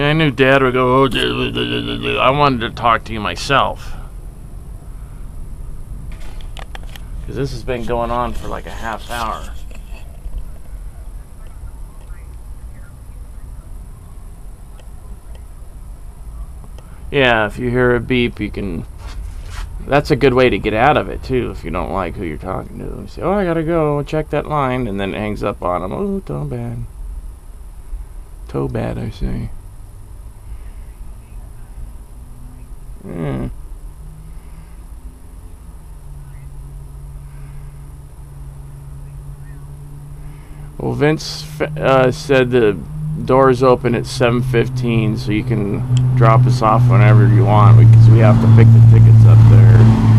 Yeah, I knew Dad would go, oh, I wanted to talk to you myself. Because this has been going on for like a half hour. Yeah, if you hear a beep, you can... That's a good way to get out of it, too, if you don't like who you're talking to. You say, oh, I gotta go, check that line, and then it hangs up on them. Oh, too bad. Toe bad, I say. Yeah. Well, Vince said the doors open at 7:15, so you can drop us off whenever you want, because we have to pick the tickets up there.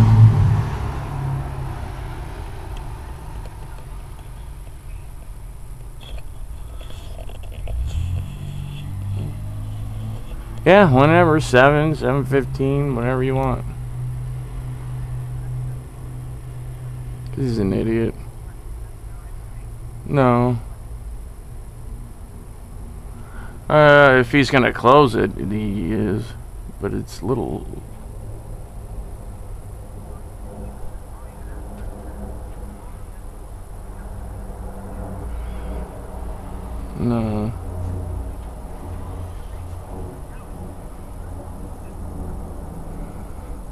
Yeah, whenever, 7:15, whatever you want. He's an idiot. No. If he's gonna close it, he is. But it's little... No.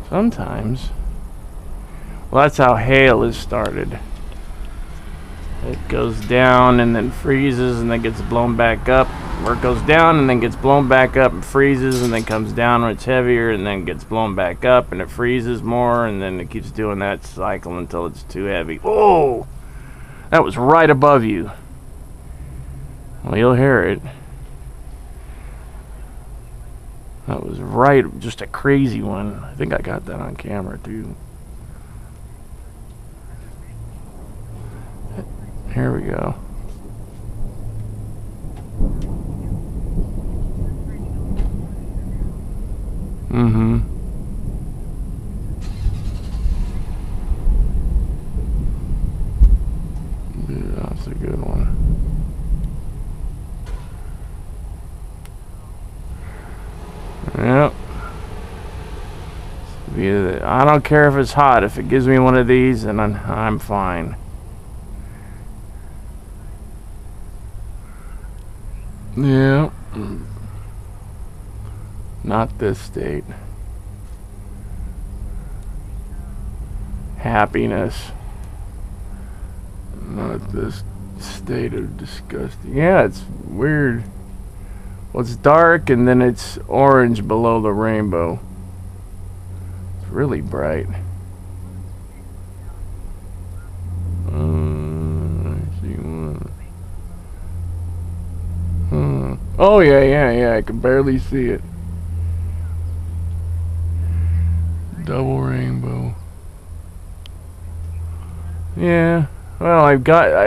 Sometimes. Well, that's how hail is started. It goes down and then freezes and then gets blown back up. Or it goes down and then gets blown back up and freezes and then comes down when it's heavier and then gets blown back up and it freezes more and then it keeps doing that cycle until it's too heavy. Oh! That was right above you. Well, you'll hear it. That was right, just a crazy one. I think I got that on camera too. Here we go. Mm-hmm. Yeah, that's a good one. Yep. I don't care if it's hot. If it gives me one of these, then I'm fine. Yeah. Not this state. Happiness. Not this state of disgusting. Yeah, it's weird. Well, it's dark and then it's orange below the rainbow. It's really bright. I see one. Oh, yeah, I can barely see it. Double rainbow. Yeah, well, I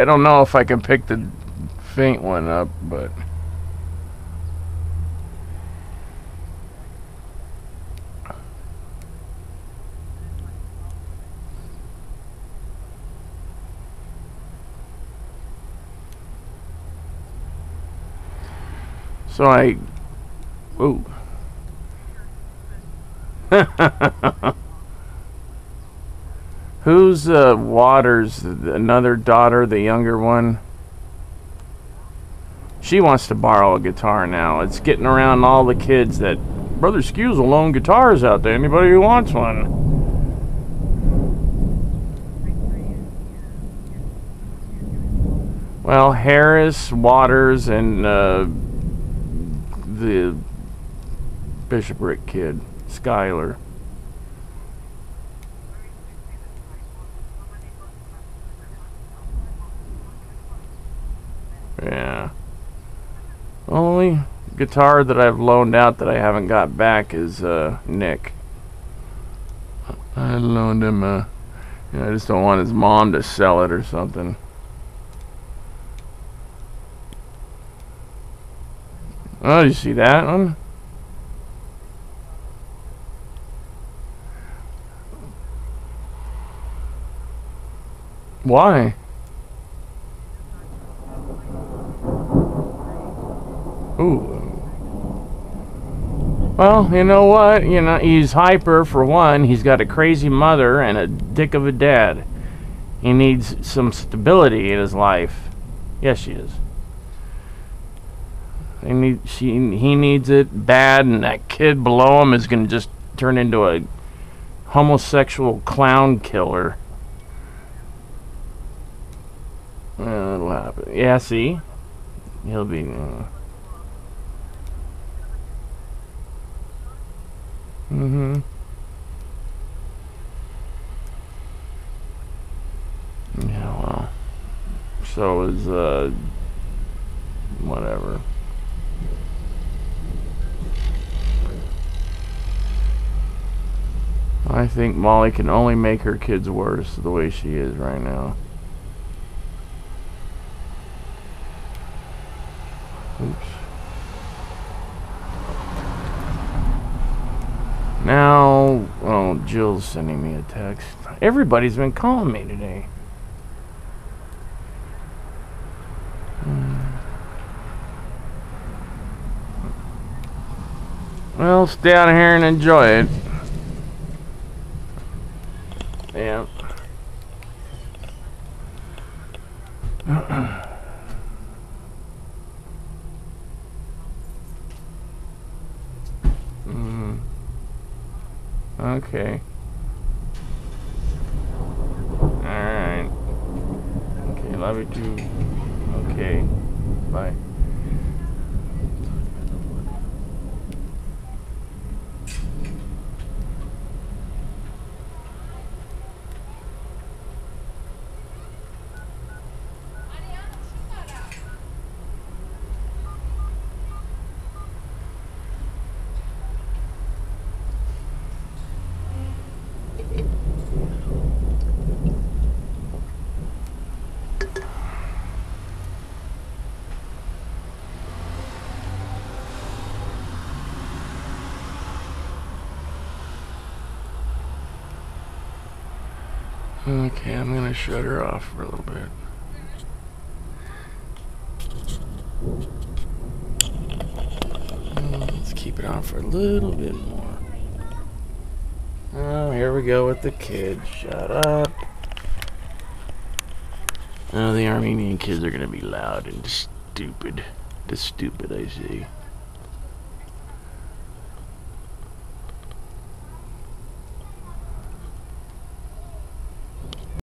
don't know if I can pick the faint one up, but... So ooh. Who's Waters, another daughter, the younger one? She wants to borrow a guitar now. It's getting around all the kids that Brother Skewes will loan guitars out there. Anybody who wants one. Well, Harris, Waters, and the Bishopric kid, Skylar. Yeah. Only guitar that I've loaned out that I haven't got back is Nick. I loaned him I just don't want his mom to sell it or something. Oh, you see that one? Why? Ooh. Well, you know what? You know, he's hyper for one. He's got a crazy mother and a dick of a dad. He needs some stability in his life. Yes, she is. He needs it bad, and that kid below him is going to just turn into a homosexual clown killer. That'll happen. Yeah, see? He'll be... Mm-hmm. Yeah, well. So is, whatever. I think Molly can only make her kids worse the way she is right now. Oops. Now, oh, Jill's sending me a text. Everybody's been calling me today. Well, stay out of here and enjoy it. Yeah. Okay. Alright. Okay, love you too. Okay. Bye. Okay, I'm gonna shut her off for a little bit. Let's keep it on for a little bit more. Oh, here we go with the kids. Shut up. Oh, the Armenian kids are gonna be loud and stupid. Stupid, I see.